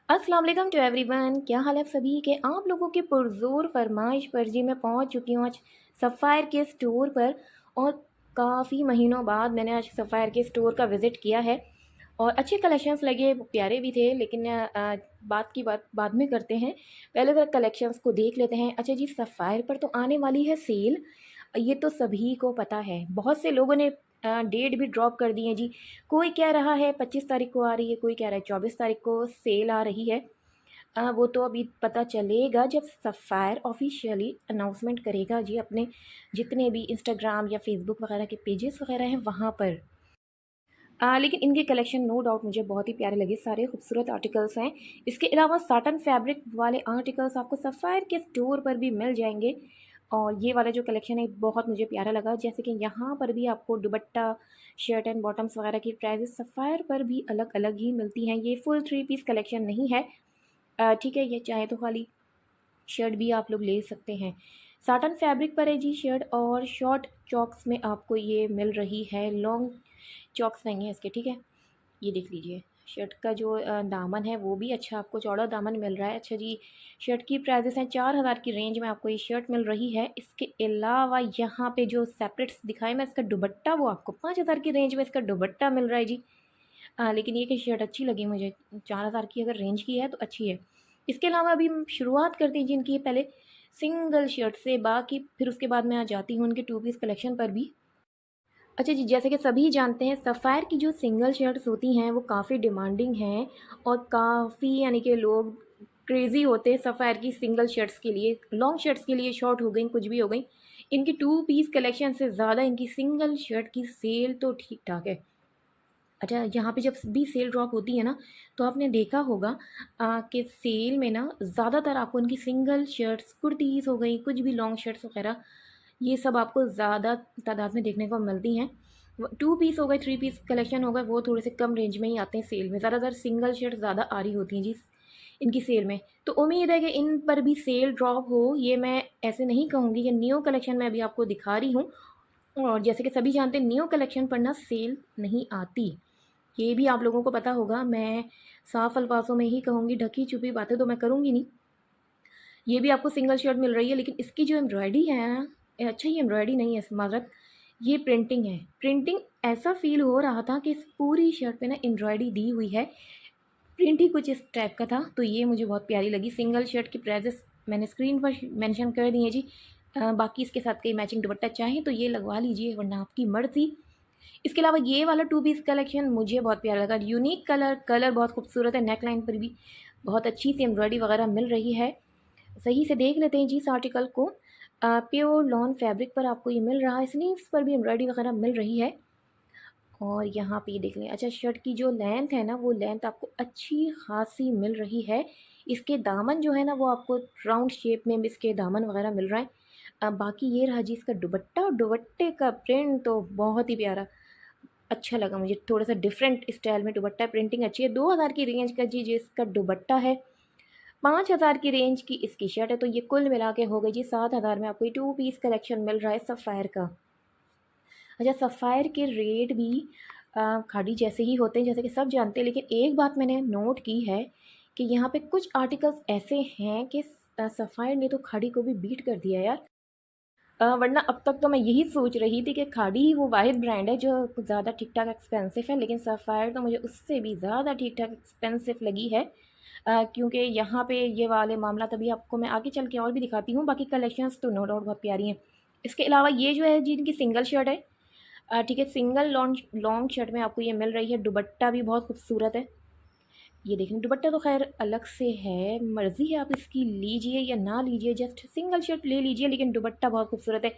अस्सलाम वालेकुम to everyone. क्या हाल है आप सभी के? आप लोगों की पुरज़ोर फरमाइश पर जी मैं पहुंच चुकी हूँ आज सफ़ायर के स्टोर पर। और काफ़ी महीनों बाद मैंने आज सफ़ायर के स्टोर का विज़िट किया है और अच्छे कलेक्शंस लगे, प्यारे भी थे। लेकिन बात की बात बाद में करते हैं, पहले ज़रा कलेक्शंस को देख लेते हैं। अच्छा जी, सफ़ायर पर तो आने वाली है सेल, ये तो सभी को पता है। बहुत से लोगों ने डेट भी ड्रॉप कर दी है जी। कोई कह रहा है 25 तारीख को आ रही है, कोई कह रहा है 24 तारीख को सेल आ रही है। वो तो अभी पता चलेगा जब सफ़ायर ऑफिशियली अनाउंसमेंट करेगा जी, अपने जितने भी इंस्टाग्राम या फेसबुक वगैरह के पेजेस वगैरह हैं वहाँ पर। लेकिन इनके कलेक्शन नो डाउट मुझे बहुत ही प्यारे लगे, सारे खूबसूरत आर्टिकल्स हैं। इसके अलावा साटन फैब्रिक वाले आर्टिकल्स आपको सफ़ायर के स्टोर पर भी मिल जाएंगे। और ये वाला जो कलेक्शन है बहुत मुझे प्यारा लगा, जैसे कि यहाँ पर भी आपको दुपट्टा, शर्ट एंड बॉटम्स वगैरह की प्राइजेस सफ़ायर पर भी अलग अलग ही मिलती हैं। ये फुल 3 पीस कलेक्शन नहीं है। ठीक है, ये चाहे तो खाली शर्ट भी आप लोग ले सकते हैं। साटन फैब्रिक पर है जी शर्ट, और शॉर्ट चॉक्स में आपको ये मिल रही है। लॉन्ग चॉक्स नहीं है इसके, ठीक है। ये देख लीजिए, शर्ट का जो दामन है वो भी अच्छा, आपको चौड़ा दामन मिल रहा है। अच्छा जी, शर्ट की प्राइजेस हैं 4000 की रेंज में आपको ये शर्ट मिल रही है। इसके अलावा यहाँ पे जो सेपरेट्स दिखाए मैं, इसका दुपट्टा वो आपको 5000 की रेंज में इसका दुपट्टा मिल रहा है जी। लेकिन ये कि शर्ट अच्छी लगी मुझे, 4000 की अगर रेंज की है तो अच्छी है। इसके अलावा अभी हम शुरुआत करते हैं जिनकी पहले सिंगल शर्ट से, बाकी फिर उसके बाद मैं आ जाती हूँ उनके 2 पीस कलेक्शन पर भी। अच्छा जी, जैसे कि सभी जानते हैं सफ़ायर की जो सिंगल शर्ट्स होती हैं वो काफ़ी डिमांडिंग हैं, और काफ़ी यानी कि लोग क्रेज़ी होते हैं सफ़ायर की सिंगल शर्ट्स के लिए, लॉन्ग शर्ट्स के लिए, शॉर्ट हो गई कुछ भी हो गई। इनकी 2 पीस कलेक्शन से ज़्यादा इनकी सिंगल शर्ट की सेल तो ठीक ठाक है। अच्छा, यहाँ पे जब भी सेल ड्रॉप होती है ना, तो आपने देखा होगा कि सेल में ना ज़्यादातर आपको इनकी सिंगल शर्ट्स, कुर्तीज़ हो गई, कुछ भी लॉन्ग शर्ट्स वगैरह, ये सब आपको ज़्यादा तादाद में देखने को मिलती हैं। 2 पीस हो गए, 3 पीस कलेक्शन हो गए, वो थोड़े से कम रेंज में ही आते हैं सेल में। ज़्यादातर सिंगल शर्ट ज़्यादा आ रही होती हैं जी इनकी सेल में। तो उम्मीद है कि इन पर भी सेल ड्रॉप हो, ये मैं ऐसे नहीं कहूँगी कि न्यू कलेक्शन मैं अभी आपको दिखा रही हूँ। और जैसे कि सभी जानते हैं न्यू कलेक्शन पर ना सेल नहीं आती, ये भी आप लोगों को पता होगा। मैं साफ अल्फाजों में ही कहूँगी, ढकी छुपी बातें तो मैं करूँगी नहीं। ये भी आपको सिंगल शर्ट मिल रही है, लेकिन इसकी जो एम्ब्रॉयडरी है ना, अच्छा ये एम्ब्रॉयडरी नहीं है, माजरत, ये प्रिंटिंग है। प्रिंटिंग ऐसा फील हो रहा था कि इस पूरी शर्ट पे ना एम्ब्रॉयडरी दी हुई है। प्रिंट ही कुछ इस टाइप का था, तो ये मुझे बहुत प्यारी लगी। सिंगल शर्ट की प्राइजेस मैंने स्क्रीन पर मेंशन कर दी है जी। बाकी इसके साथ कई मैचिंग दुपट्टा चाहें तो ये लगवा लीजिए, वरना आपकी मर्ज़ी। इसके अलावा ये वाला 2 पीस कलेक्शन मुझे बहुत प्यारा लगा। यूनिक कलर, कलर बहुत खूबसूरत है। नेक लाइन पर भी बहुत अच्छी सी एम्ब्रॉयडरी वगैरह मिल रही है। सही से देख लेते हैं जी इस आर्टिकल को। प्योर लॉन फैब्रिक पर आपको ये मिल रहा है। स्लीव्स पर भी एम्ब्रॉयडरी वगैरह मिल रही है। और यहाँ पे ये देख लें, अच्छा शर्ट की जो लेंथ है ना, वो लेंथ आपको अच्छी खासी मिल रही है। इसके दामन जो है ना, वो आपको राउंड शेप में भी इसके दामन वगैरह मिल रहा है। बाकी ये रहा जी इसका दुपट्टा, और दुपट्टे का प्रिंट तो बहुत ही प्यारा अच्छा लगा मुझे। थोड़ा सा डिफरेंट स्टाइल में दुपट्टा, प्रिंटिंग अच्छी है। 2000 की रेंज का जी जी इसका दुपट्टा है। 5000 की रेंज की इसकी शर्ट है। तो ये कुल मिला के हो गई जी 7000 में आपको ये 2 पीस कलेक्शन मिल रहा है सफ़ायर का। अच्छा, सफ़ायर के रेट भी खाड़ी जैसे ही होते हैं, जैसे कि सब जानते हैं। लेकिन एक बात मैंने नोट की है कि यहाँ पे कुछ आर्टिकल्स ऐसे हैं कि सफ़ायर ने तो खाड़ी को भी बीट कर दिया यार। वरना अब तक तो मैं यही सोच रही थी कि खाड़ी ही वो वाहिद ब्रांड है जो ज़्यादा ठीक ठाक एक्सपेंसिव है, लेकिन सफ़ायर तो मुझे उससे भी ज़्यादा ठीक ठाक एक्सपेंसिव लगी है। क्योंकि यहाँ पे ये वाले मामला तभी आपको मैं आगे चल के और भी दिखाती हूँ। बाकी कलेक्शंस तो नो डाउट बहुत प्यारी हैं। इसके अलावा ये जो है जिनकी सिंगल शर्ट है, ठीक है, सिंगल लॉन्ग लॉन्ग शर्ट में आपको ये मिल रही है। दुपट्टा भी बहुत खूबसूरत है। ये देखें, दुपट्टा तो खैर अलग से है, मर्ज़ी है आप इसकी लीजिए या ना लीजिए, जस्ट सिंगल शर्ट ले लीजिए, लेकिन दुपट्टा बहुत खूबसूरत है।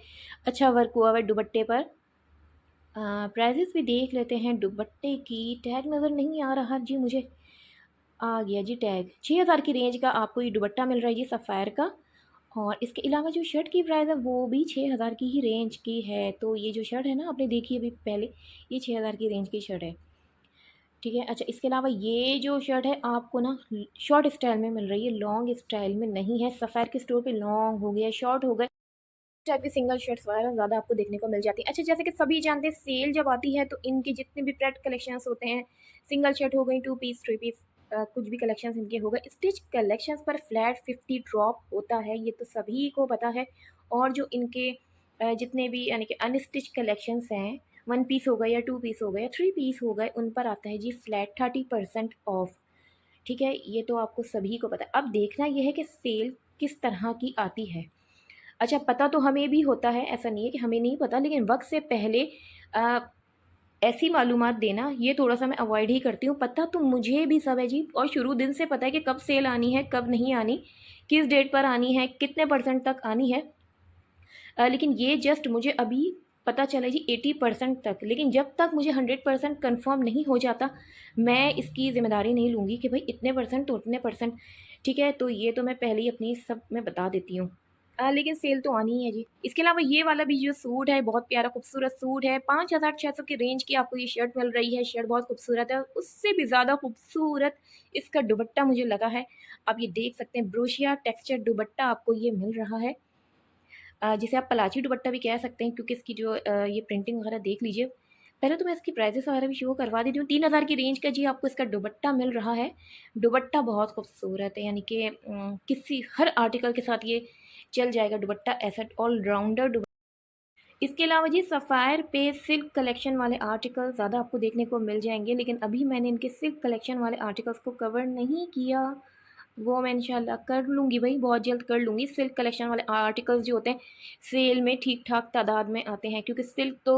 अच्छा वर्क हुआ हुआ है दुपट्टे पर। प्राइजेस भी देख लेते हैं दुपट्टे की। टैग नज़र नहीं आ रहा जी मुझे। आ गया जी टैग। 6000 की रेंज का आपको ये दुपट्टा मिल रहा है जी सफ़ायर का। और इसके अलावा जो शर्ट की प्राइस है वो भी 6000 की ही रेंज की है। तो ये जो शर्ट है ना, आपने देखी अभी पहले, ये 6000 की रेंज की शर्ट है, ठीक है। अच्छा, इसके अलावा ये जो शर्ट है आपको ना शॉर्ट स्टाइल में मिल रही है, लॉन्ग स्टाइल में नहीं है। सफ़ायर के स्टोर पे लॉन्ग हो गया, शॉर्ट हो गए, टाइप की सिंगल शर्ट्स वगैरह ज़्यादा आपको देखने को मिल जाती है। अच्छा, जैसे कि सभी जानते हैं सेल जब आती है तो इनके जितने भी प्रेड कलेक्शंस होते हैं, सिंगल शर्ट हो गई, 2 पीस, 3 पीस, कुछ भी कलेक्शंस इनके हो गए। स्टिच कलेक्शंस पर फ्लैट 50 ड्रॉप होता है, ये तो सभी को पता है। और जो इनके जितने भी यानी कि अनस्टिच कलेक्शंस हैं, 1 पीस हो गए या 2 पीस हो गए या 3 पीस हो गए, उन पर आता है जी फ्लैट 30% ऑफ। ठीक है, ये तो आपको सभी को पता है। अब देखना ये है कि सेल किस तरह की आती है। अच्छा, पता तो हमें भी होता है, ऐसा नहीं है कि हमें नहीं पता, लेकिन वक्त से पहले अ, ऐसी मालूमात देना ये थोड़ा-सा मैं अवॉइड ही करती हूँ। पता तो मुझे भी सब है जी, और शुरू दिन से पता है कि कब सेल आनी है, कब नहीं आनी, किस डेट पर आनी है, कितने परसेंट तक आनी है। लेकिन ये जस्ट मुझे अभी पता चला जी 80% तक, लेकिन जब तक मुझे 100% कन्फर्म नहीं हो जाता, मैं इसकी ज़िम्मेदारी नहीं लूँगी कि भाई इतने परसेंट तो इतने परसेंट। ठीक है, तो ये तो मैं पहले ही अपनी सब में बता देती हूँ। लेकिन सेल तो आनी ही है जी। इसके अलावा ये वाला भी जो सूट है, बहुत प्यारा खूबसूरत सूट है। 5,600 की रेंज की आपको ये शर्ट मिल रही है। शर्ट बहुत खूबसूरत है। उससे भी ज़्यादा खूबसूरत इसका दुपट्टा मुझे लगा है। आप ये देख सकते हैं, ब्रोशिया टेक्सचर दुपट्टा आपको ये मिल रहा है। जिसे आप पलाची दुपट्टा भी कह सकते हैं, क्योंकि इसकी जो ये प्रिंटिंग वगैरह देख लीजिए। पहले तो मैं इसकी प्राइसेस वगैरह भी शो करवा देती हूँ। 3,000 की रेंज का जी आपको इसका दुपट्टा मिल रहा है। दुपट्टा बहुत खूबसूरत है, यानी कि किसी हर आर्टिकल के साथ ये चल जाएगा दुपट्टा, ऐसा ऑलराउंडर दुपट्टा। इसके अलावा जी सफ़ायर पे सिल्क कलेक्शन वाले आर्टिकल ज़्यादा आपको देखने को मिल जाएंगे, लेकिन अभी मैंने इनके सिल्क कलेक्शन वाले आर्टिकल्स को कवर नहीं किया। वो मैं इंशाल्लाह कर लूँगी भाई, बहुत जल्द कर लूँगी। सिल्क कलेक्शन वाले आर्टिकल्स जो होते हैं सेल में ठीक ठाक तादाद में आते हैं, क्योंकि सिल्क तो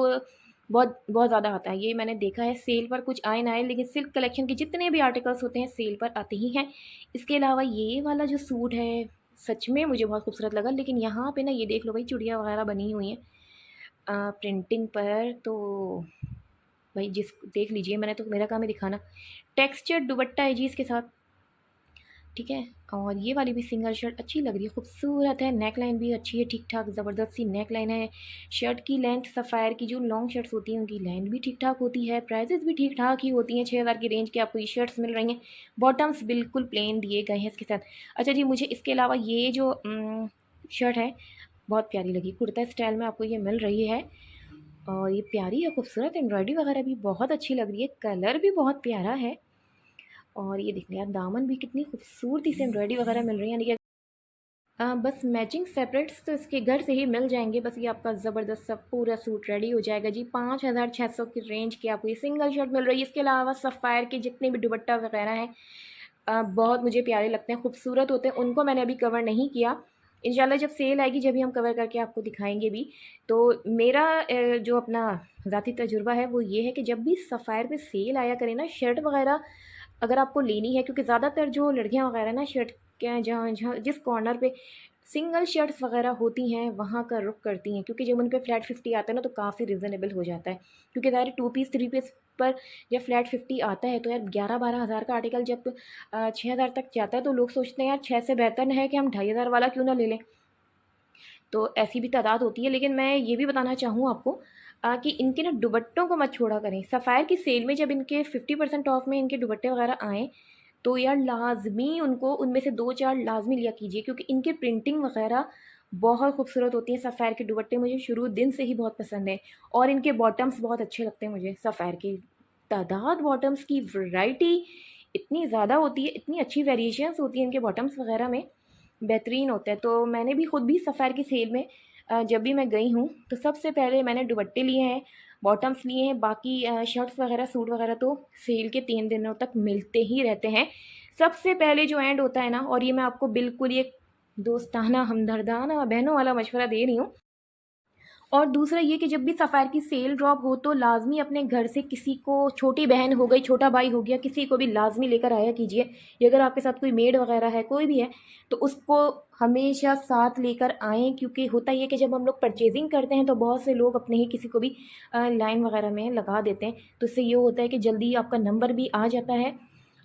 बहुत बहुत ज़्यादा आता है, ये मैंने देखा है। सेल पर कुछ आए ना आए, लेकिन सिल्क कलेक्शन के जितने भी आर्टिकल्स होते हैं सेल पर आते ही हैं। इसके अलावा ये वाला जो सूट है सच में मुझे बहुत खूबसूरत लगा, लेकिन यहाँ पे ना ये देख लो भाई, चूड़ियाँ वगैरह बनी हुई हैं प्रिंटिंग पर। तो भाई जिस देख लीजिए, मैंने तो मेरा काम है दिखाना। टेक्सचर दुपट्टा है जी इसके साथ। ठीक है, और ये वाली भी सिंगल शर्ट अच्छी लग रही है, खूबसूरत है। नेक लाइन भी अच्छी है, ठीक ठाक ज़बरदस्त सी नेक लाइन है। शर्ट की लेंथ सफ़ायर की जो लॉन्ग शर्ट्स होती हैं उनकी लेंथ भी ठीक ठाक होती है। प्राइजेज़ भी ठीक ठाक ही होती हैं। 6,000 की रेंज की आपको ये शर्ट्स मिल रही हैं। बॉटम्स बिल्कुल प्लेन दिए गए हैं इसके साथ। अच्छा जी, मुझे इसके अलावा ये जो शर्ट है बहुत प्यारी लगी, कुर्ता स्टाइल में आपको ये मिल रही है। और ये प्यारी है, खूबसूरत, एम्ब्रॉयडरी वगैरह भी बहुत अच्छी लग रही है, कलर भी बहुत प्यारा है। और ये देखने यार, दामन भी कितनी खूबसूरती से एम्ब्रॉयडरी वगैरह मिल रही है, यानी कि बस मैचिंग सेपरेट्स तो इसके घर से ही मिल जाएंगे। बस ये आपका ज़बरदस्त सा पूरा सूट रेडी हो जाएगा जी। 5,600 की रेंज की आपको ये सिंगल शर्ट मिल रही है। इसके अलावा सफ़ायर के जितने भी दुपट्टा वगैरह हैं बहुत मुझे प्यारे लगते हैं, खूबसूरत होते हैं। उनको मैंने अभी कवर नहीं किया, इंशाल्लाह जब सेल आएगी जब भी हम कवर करके आपको दिखाएंगे भी। तो मेरा जो अपना ज़ाती तजुर्बा है वो ये है कि जब भी सफ़ायर पे सेल आया करें ना, शर्ट वगैरह अगर आपको लेनी है, क्योंकि ज़्यादातर जो लड़कियां वगैरह ना शर्ट क्या जहाँ जहाँ जिस कॉर्नर पे सिंगल शर्ट्स वगैरह होती हैं वहाँ का रुख करती हैं, क्योंकि जब उन पे फ्लैट 50 आता है ना तो काफ़ी रिजनेबल हो जाता है। क्योंकि ज़ाहिर 2 पीस 3 पीस पर जब फ्लैट 50 आता है तो यार 11-12 हज़ार का आर्टिकल जब 6,000 तक जाता है तो लोग सोचते हैं यार 6 से बेहतर है कि हम 2,500 वाला क्यों ना ले लें। तो ऐसी भी तादाद होती है। लेकिन मैं ये भी बताना चाहूँ आपको कि इनके ना दुपट्टों को मत छोड़ा करें। सफ़ायर की सेल में जब इनके 50% ऑफ में इनके दुपट्टे वगैरह आएँ तो यार लाज़मी उनको उनमें से 2-4 लाज़मी लिया कीजिए, क्योंकि इनके प्रिंटिंग वगैरह बहुत खूबसूरत होती हैं। सफ़ायर के दुपट्टे मुझे शुरू दिन से ही बहुत पसंद है, और इनके बॉटम्स बहुत अच्छे लगते हैं मुझे सफ़ायर के। तादाद बॉटम्स की वैरायटी इतनी ज़्यादा होती है, इतनी अच्छी वेरिएशंस होती हैं इनके बॉटम्स वगैरह में, बेहतरीन होता है। तो मैंने भी ख़ुद भी सफ़ायर की सेल में जब भी मैं गई हूँ तो सबसे पहले मैंने दुपट्टे लिए हैं, बॉटम्स लिए हैं। बाकी शर्ट्स वगैरह सूट वगैरह तो सेल के 3 दिनों तक मिलते ही रहते हैं। सबसे पहले जो एंड होता है ना, और ये मैं आपको बिल्कुल ये दोस्ताना हमदर्दाना बहनों वाला मशवरा दे रही हूँ। और दूसरा ये कि जब भी सफ़ायर की सेल ड्रॉप हो तो लाज़मी अपने घर से किसी को, छोटी बहन हो गई, छोटा भाई हो गया, किसी को भी लाज़मी लेकर आया कीजिए। ये अगर आपके साथ कोई मेड वगैरह है, कोई भी है, तो उसको हमेशा साथ लेकर आएँ, क्योंकि होता ये है कि जब हम लोग परचेजिंग करते हैं तो बहुत से लोग अपने ही किसी को भी लाइन वगैरह में लगा देते हैं। तो इससे ये होता है कि जल्दी आपका नंबर भी आ जाता है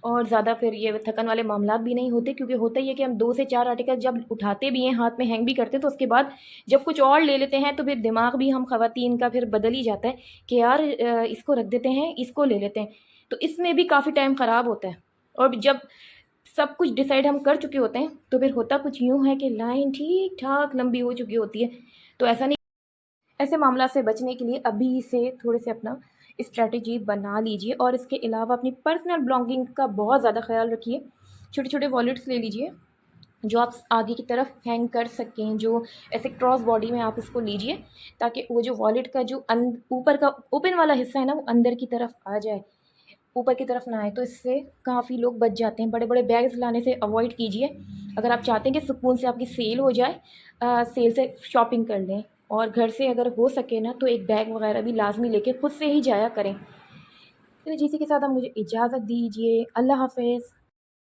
और ज़्यादा फिर ये थकन वाले मामलात भी नहीं होते। क्योंकि होता ही है कि हम 2 से 4 आर्टिकल जब उठाते भी हैं, हाथ में हैंग भी करते हैं, तो उसके बाद जब कुछ और ले लेते हैं तो फिर दिमाग भी हम ख़वातीन का फिर बदल ही जाता है कि यार इसको रख देते हैं, इसको ले लेते हैं। तो इसमें भी काफ़ी टाइम ख़राब होता है। और जब सब कुछ डिसाइड हम कर चुके होते हैं तो फिर होता कुछ यूँ है कि लाइन ठीक ठाक लंबी हो चुकी होती है। तो ऐसा नहीं, ऐसे मामला से बचने के लिए अभी से थोड़े से अपना स्ट्रैटेजी बना लीजिए। और इसके अलावा अपनी पर्सनल बिलोंगिंग का बहुत ज़्यादा ख्याल रखिए। छोटे छोटे वॉलेट्स ले लीजिए जो आप आगे की तरफ हैंग कर सकें, जो ऐसे क्रॉस बॉडी में आप उसको लीजिए, ताकि वो जो वॉलेट का जो ऊपर का ओपन वाला हिस्सा है ना, वो अंदर की तरफ आ जाए, ऊपर की तरफ ना आए। तो इससे काफ़ी लोग बच जाते हैं। बड़े बड़े बैग्स लाने से अवॉइड कीजिए। अगर आप चाहते हैं कि सुकून से आपकी सेल हो जाए, सेल से शॉपिंग कर लें। और घर से अगर हो सके ना तो एक बैग वगैरह भी लाजमी लेके खुद से ही जाया करें। तो इसी के साथ आप मुझे इजाज़त दीजिए। अल्लाह हाफ़िज़।